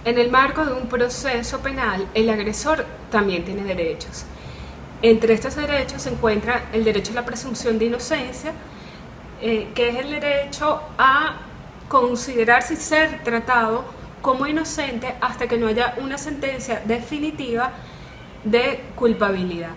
En el marco de un proceso penal, el agresor también tiene derechos. Entre estos derechos se encuentra el derecho a la presunción de inocencia, que es el derecho a considerarse y ser tratado como inocente hasta que no haya una sentencia definitiva de culpabilidad.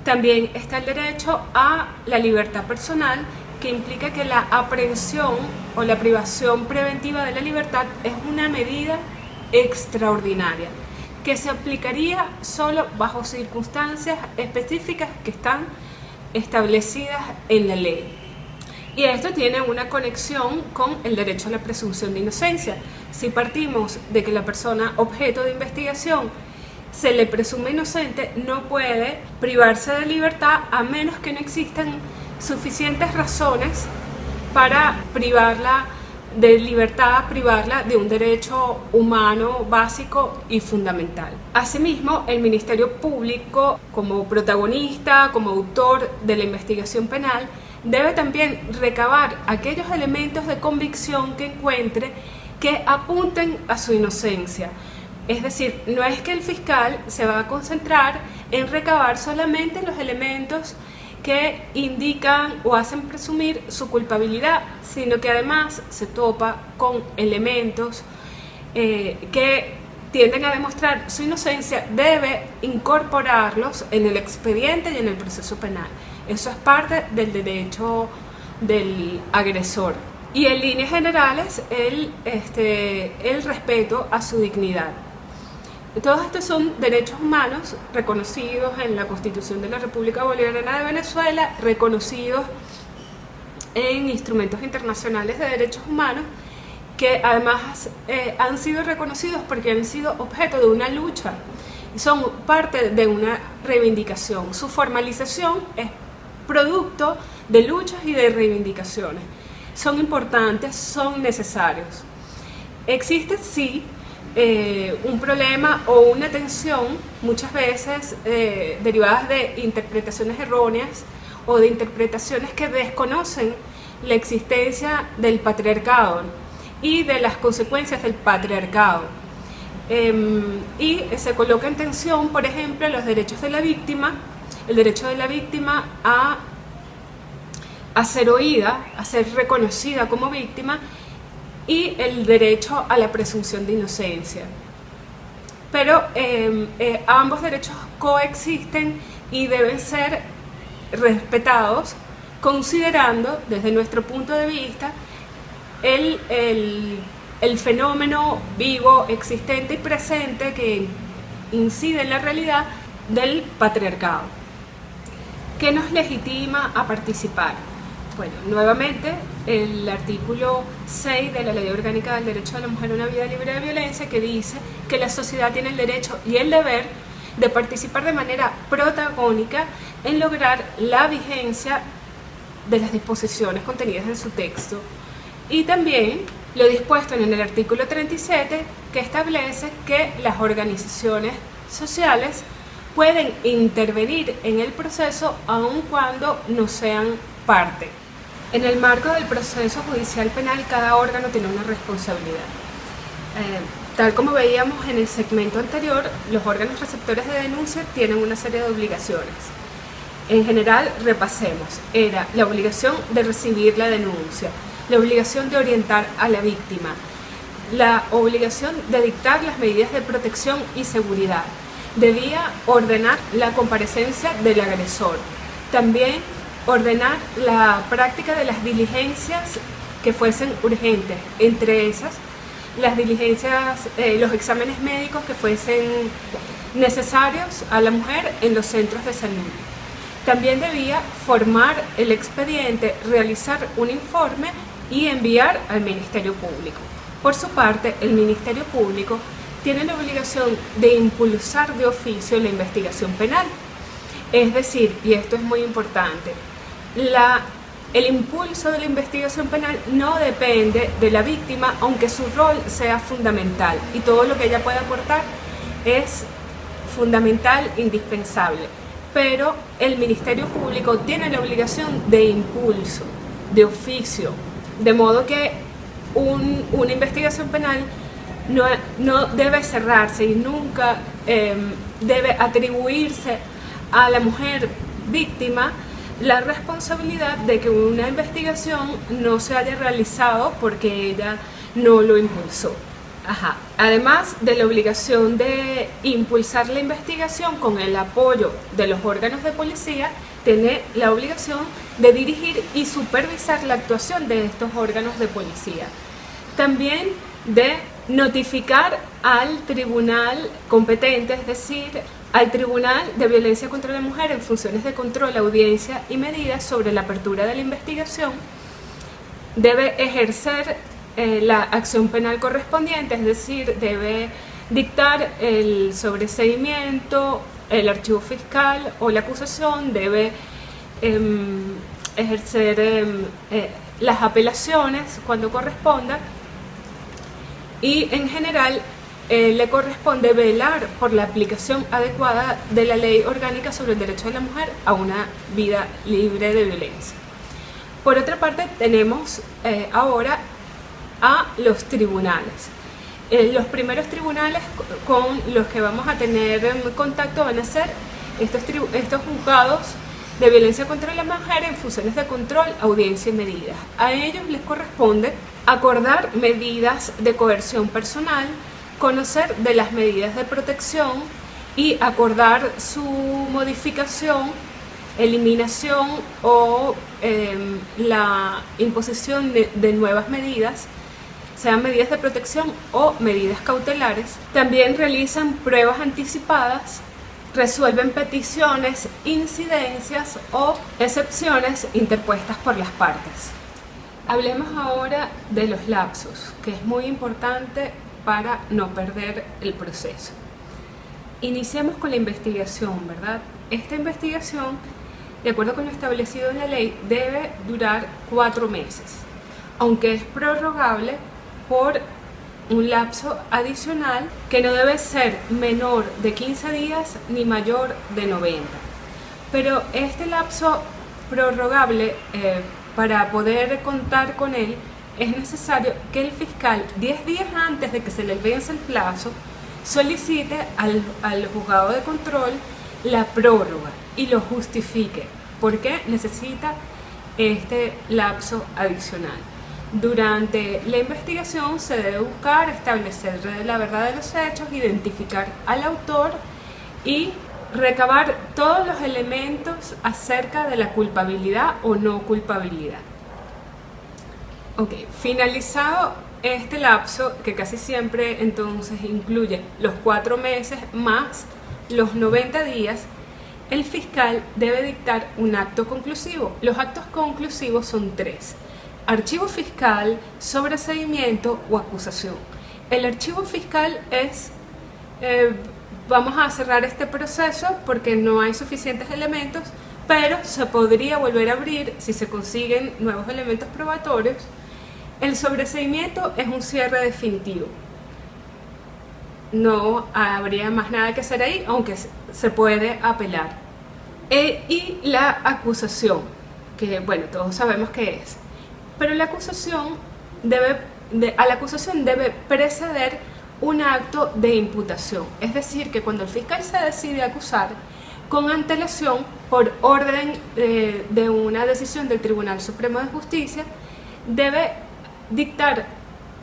También está el derecho a la libertad personal, que implica que la aprehensión o la privación preventiva de la libertad es una medida extraordinaria que se aplicaría solo bajo circunstancias específicas que están establecidas en la ley. Y esto tiene una conexión con el derecho a la presunción de inocencia. Si partimos de que la persona objeto de investigación se le presume inocente, no puede privarse de libertad a menos que no existan suficientes razones para privarla de libertad, privarla de un derecho humano básico y fundamental. Asimismo, el Ministerio Público, como protagonista, como autor de la investigación penal, debe también recabar aquellos elementos de convicción que encuentre que apunten a su inocencia. Es decir, no es que el fiscal se va a concentrar en recabar solamente los elementos que indican o hacen presumir su culpabilidad, sino que además se topa con elementos que tienden a demostrar su inocencia, debe incorporarlos en el expediente y en el proceso penal. Eso es parte del derecho del agresor. Y en líneas generales, el respeto a su dignidad. Todos estos son derechos humanos reconocidos en la Constitución de la República Bolivariana de Venezuela, reconocidos en instrumentos internacionales de derechos humanos, que además han sido reconocidos porque han sido objeto de una lucha y son parte de una reivindicación. Su formalización es producto de luchas y de reivindicaciones. Son importantes, son necesarios. Existe, sí, un problema o una tensión, muchas veces derivadas de interpretaciones erróneas o de interpretaciones que desconocen la existencia del patriarcado y de las consecuencias del patriarcado. Y se coloca en tensión, por ejemplo, los derechos de la víctima, el derecho de la víctima a ser oída, a ser reconocida como víctima, y el derecho a la presunción de inocencia. Pero ambos derechos coexisten y deben ser respetados, considerando desde nuestro punto de vista el fenómeno vivo, existente y presente que incide en la realidad del patriarcado. ¿Qué nos legitima a participar? Bueno, nuevamente, el artículo 6 de la Ley Orgánica del Derecho de la Mujer a una Vida Libre de Violencia, que dice que la sociedad tiene el derecho y el deber de participar de manera protagónica en lograr la vigencia de las disposiciones contenidas en su texto. Y también lo dispuesto en el artículo 37, que establece que las organizaciones sociales pueden intervenir en el proceso aun cuando no sean parte. En el marco del proceso judicial penal, cada órgano tiene una responsabilidad. Tal como veíamos en el segmento anterior, los órganos receptores de denuncia tienen una serie de obligaciones. En general, repasemos. Era la obligación de recibir la denuncia, la obligación de orientar a la víctima, la obligación de dictar las medidas de protección y seguridad. Debía ordenar la comparecencia del agresor. También ordenar la práctica de las diligencias que fuesen urgentes, entre esas las diligencias, los exámenes médicos que fuesen necesarios a la mujer en los centros de salud. También debía formar el expediente, realizar un informe y enviar al Ministerio Público. Por su parte, el Ministerio Público tiene la obligación de impulsar de oficio la investigación penal. Es decir, y esto es muy importante, el impulso de la investigación penal no depende de la víctima, aunque su rol sea fundamental y todo lo que ella pueda aportar es fundamental, indispensable. Pero el Ministerio Público tiene la obligación de impulso, de oficio, de modo que una investigación penal no, no debe cerrarse y nunca debe atribuirse a la mujer víctima la responsabilidad de que una investigación no se haya realizado porque ella no lo impulsó. Además de la obligación de impulsar la investigación con el apoyo de los órganos de policía, tiene la obligación de dirigir y supervisar la actuación de estos órganos de policía. También de notificar al tribunal competente, es decir, al Tribunal de Violencia contra la Mujer en funciones de control, audiencia y medidas sobre la apertura de la investigación. Debe ejercer la acción penal correspondiente, es decir, debe dictar el sobreseimiento, el archivo fiscal o la acusación, debe ejercer las apelaciones cuando corresponda y en general le corresponde velar por la aplicación adecuada de la Ley Orgánica sobre el Derecho de la Mujer a una vida libre de violencia. Por otra parte, tenemos ahora a los tribunales. Los primeros tribunales con los que vamos a tener contacto van a ser estos juzgados de violencia contra la mujer en funciones de control, audiencia y medidas. A ellos les corresponde acordar medidas de coerción personal, conocer de las medidas de protección y acordar su modificación, eliminación o la imposición de nuevas medidas, sean medidas de protección o medidas cautelares. También realizan pruebas anticipadas, resuelven peticiones, incidencias o excepciones interpuestas por las partes. Hablemos ahora de los lapsos, que es muy importante para no perder el proceso. Iniciemos con la investigación, ¿verdad? Esta investigación, de acuerdo con lo establecido en la ley, debe durar 4 meses, aunque es prorrogable por un lapso adicional que no debe ser menor de 15 días ni mayor de 90. Pero este lapso prorrogable, para poder contar con él, es necesario que el fiscal, 10 días antes de que se le vence el plazo, solicite al juzgado de control la prórroga y lo justifique. ¿Por qué necesita este lapso adicional? Durante la investigación se debe buscar establecer la verdad de los hechos, identificar al autor y recabar todos los elementos acerca de la culpabilidad o no culpabilidad. Finalizado este lapso, que casi siempre entonces incluye los 4 meses más los 90 días, el fiscal debe dictar un acto conclusivo. Los actos conclusivos son 3: archivo fiscal, sobreseimiento o acusación. El archivo fiscal es, vamos a cerrar este proceso porque no hay suficientes elementos, pero se podría volver a abrir si se consiguen nuevos elementos probatorios. El sobreseimiento es un cierre definitivo. No habría más nada que hacer ahí, aunque se puede apelar. Y la acusación, que bueno, todos sabemos qué es. Pero la acusación a la acusación debe preceder un acto de imputación. Es decir, que cuando el fiscal se decide acusar, con antelación, por orden de una decisión del Tribunal Supremo de Justicia, debe dictar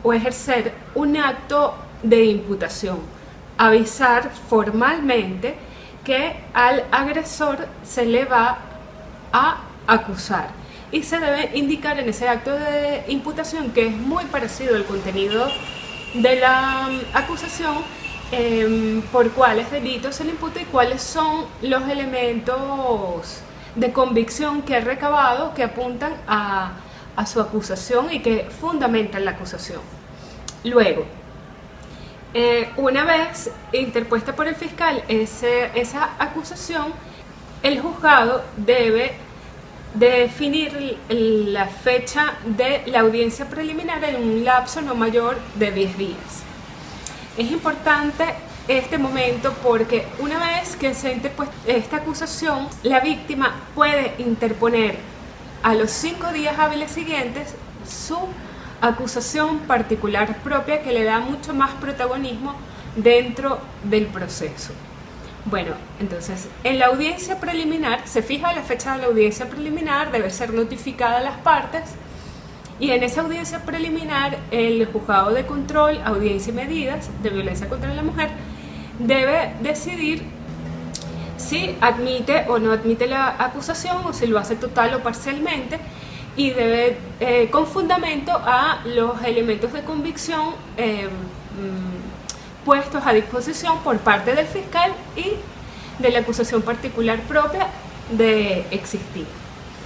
o ejercer un acto de imputación, avisar formalmente que al agresor se le va a acusar y se debe indicar en ese acto de imputación, que es muy parecido al contenido de la acusación, por cuáles delitos se le imputa y cuáles son los elementos de convicción que ha recabado que apuntan a su acusación y que fundamentan la acusación. Luego, una vez interpuesta por el fiscal esa acusación, el juzgado debe definir la fecha de la audiencia preliminar en un lapso no mayor de 10 días. Es importante este momento porque una vez que se ha interpuesto esta acusación, la víctima puede interponer a los 5 días hábiles siguientes su acusación particular propia que le da mucho más protagonismo dentro del proceso. Bueno, entonces, en la audiencia preliminar, se fija la fecha de la audiencia preliminar, debe ser notificada a las partes, y en esa audiencia preliminar, el juzgado de control, audiencia y medidas de violencia contra la mujer debe decidir si admite o no admite la acusación, o si lo hace total o parcialmente, y debe, con fundamento a los elementos de convicción puestos a disposición por parte del fiscal y de la acusación particular propia de existir.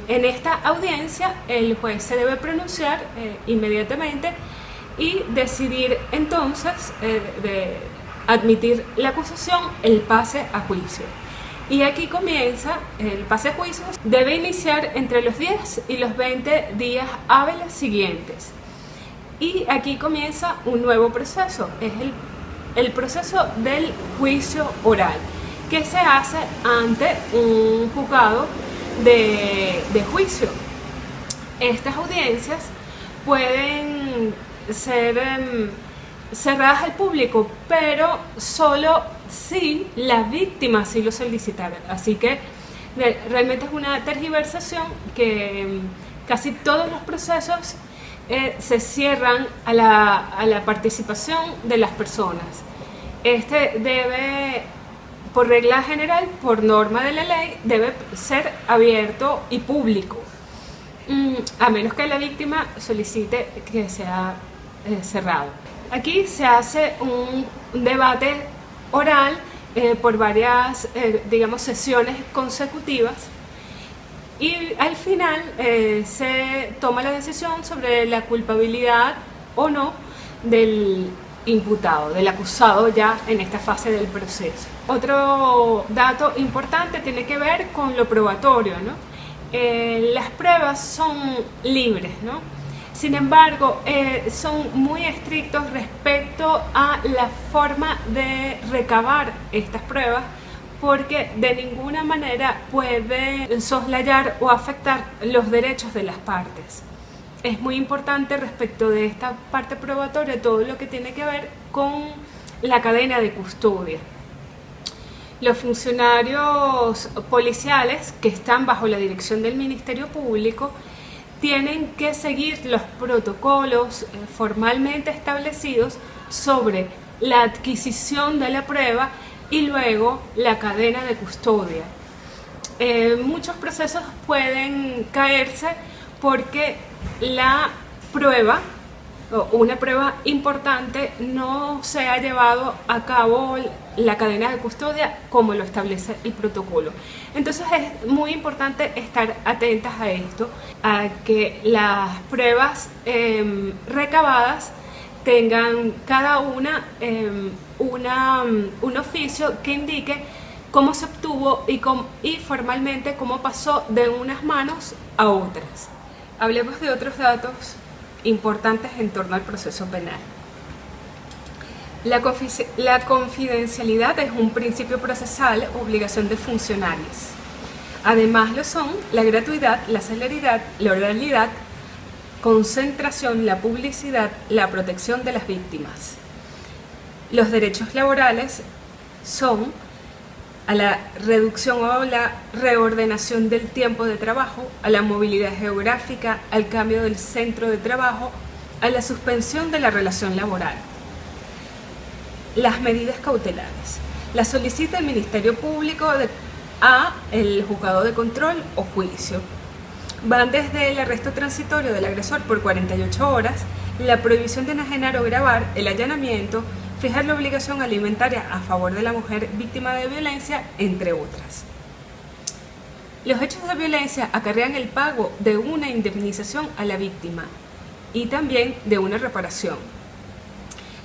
En esta audiencia el juez se debe pronunciar inmediatamente y decidir entonces de admitir la acusación, el pase a juicio. Y aquí comienza el pase a juicio. Debe iniciar entre los 10 y los 20 días hábiles siguientes. Y aquí comienza un nuevo proceso, es el proceso del juicio oral, que se hace ante un juzgado de juicio. Estas audiencias pueden ser cerradas al público, pero solo si la víctima sí lo solicitara. Así que realmente es una tergiversación que casi todos los procesos se cierran a la participación de las personas. Este debe, por regla general, por norma de la ley, debe ser abierto y público, a menos que la víctima solicite que sea cerrado. Aquí se hace un debate oral por varias, digamos, sesiones consecutivas, y al final se toma la decisión sobre la culpabilidad o no del imputado, del acusado ya en esta fase del proceso. Otro dato importante tiene que ver con lo probatorio, ¿no? Las pruebas son libres, ¿no? Sin embargo, son muy estrictos respecto a la forma de recabar estas pruebas, porque de ninguna manera puede soslayar o afectar los derechos de las partes. Es muy importante respecto de esta parte probatoria todo lo que tiene que ver con la cadena de custodia. Los funcionarios policiales que están bajo la dirección del Ministerio Público tienen que seguir los protocolos formalmente establecidos sobre la adquisición de la prueba y luego la cadena de custodia. Muchos procesos pueden caerse porque la prueba, o una prueba importante, no se ha llevado a cabo la cadena de custodia como lo establece el protocolo. Entonces es muy importante estar atentas a esto, a que las pruebas recabadas tengan cada una un oficio que indique cómo se obtuvo y formalmente cómo pasó de unas manos a otras. Hablemos de otros datos importantes en torno al proceso penal. La confidencialidad es un principio procesal, obligación de funcionarios. Además lo son la gratuidad, la celeridad, la oralidad, concentración, la publicidad, la protección de las víctimas. Los derechos laborales son a la reducción o la reordenación del tiempo de trabajo, a la movilidad geográfica, al cambio del centro de trabajo, a la suspensión de la relación laboral. Las medidas cautelares. Las solicita el Ministerio Público a el juzgado de control o juicio. Van desde el arresto transitorio del agresor por 48 horas, la prohibición de enajenar o grabar, el allanamiento, fijar la obligación alimentaria a favor de la mujer víctima de violencia, entre otras. Los hechos de violencia acarrean el pago de una indemnización a la víctima y también de una reparación.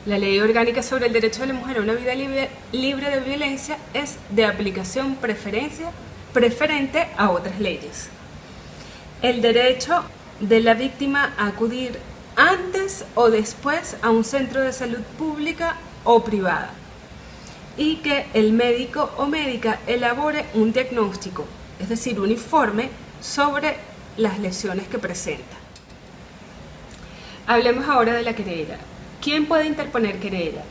La Ley Orgánica sobre el Derecho de la Mujer a una Vida Libre de Violencia es de aplicación preferente a otras leyes. El derecho de la víctima a acudir antes o después a un centro de salud pública o privada, y que el médico o médica elabore un diagnóstico, es decir, un informe sobre las lesiones que presenta. Hablemos ahora de la querella. ¿Quién puede interponer querella?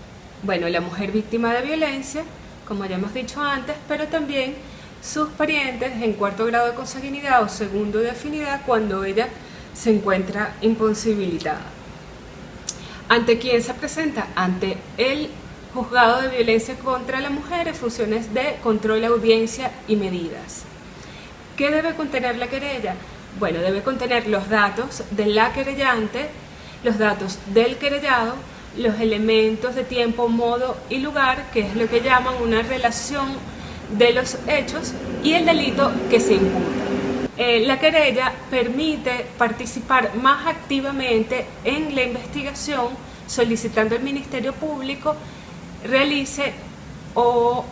Bueno, la mujer víctima de violencia, como ya hemos dicho antes, pero también sus parientes en cuarto grado de consanguinidad o segundo de afinidad cuando ella se encuentra imposibilitada. ¿Ante quién se presenta? Ante el Juzgado de Violencia contra la Mujer en funciones de control, audiencia y medidas. ¿Qué debe contener la querella? Bueno, debe contener los datos de la querellante, los datos del querellado, los elementos de tiempo, modo y lugar, que es lo que llaman una relación de los hechos, y el delito que se imputa. La querella permite participar más activamente en la investigación, solicitando al Ministerio Público realice u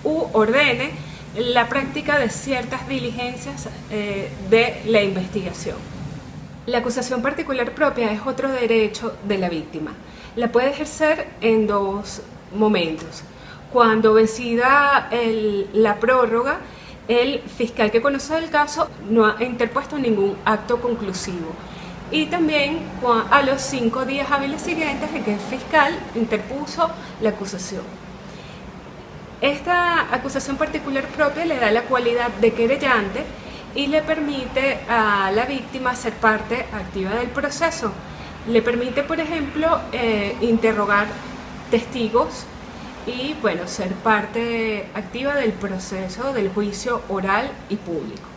ordene la práctica de ciertas diligencias de la investigación. La acusación particular propia es otro derecho de la víctima. La puede ejercer en dos momentos. Cuando vencida la prórroga, el fiscal que conoce el caso no ha interpuesto ningún acto conclusivo. Y también a los 5 días hábiles siguientes en que el fiscal interpuso la acusación. Esta acusación particular propia le da la cualidad de querellante y le permite a la víctima ser parte activa del proceso. Le permite, por ejemplo, interrogar testigos y, bueno, ser parte activa del proceso del juicio oral y público.